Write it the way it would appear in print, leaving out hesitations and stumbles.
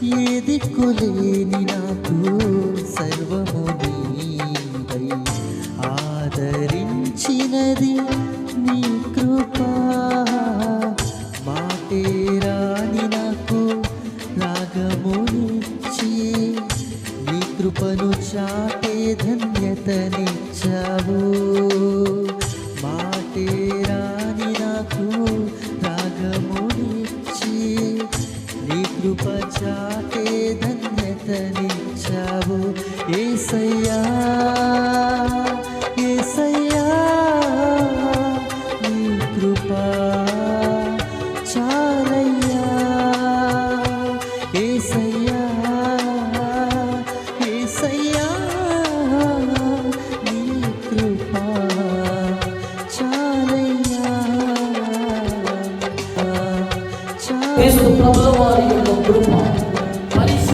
ఏ దిక్కులేని నాకు సర్వము నీవై ఆదరించినది నీ కృపా. మాటే రాని నాకు రాగమునిచ్చి నీ కృపను చాటే ధన్యతనిచ్చావు. మాటే రాని నాకు రాగమునిచ్చి నీ కృప చాటే ధన్యతనిచ్చావు. యేసయ్యా యేసయ్యా నీ కృప చాలయ్యా. యేసయ్యా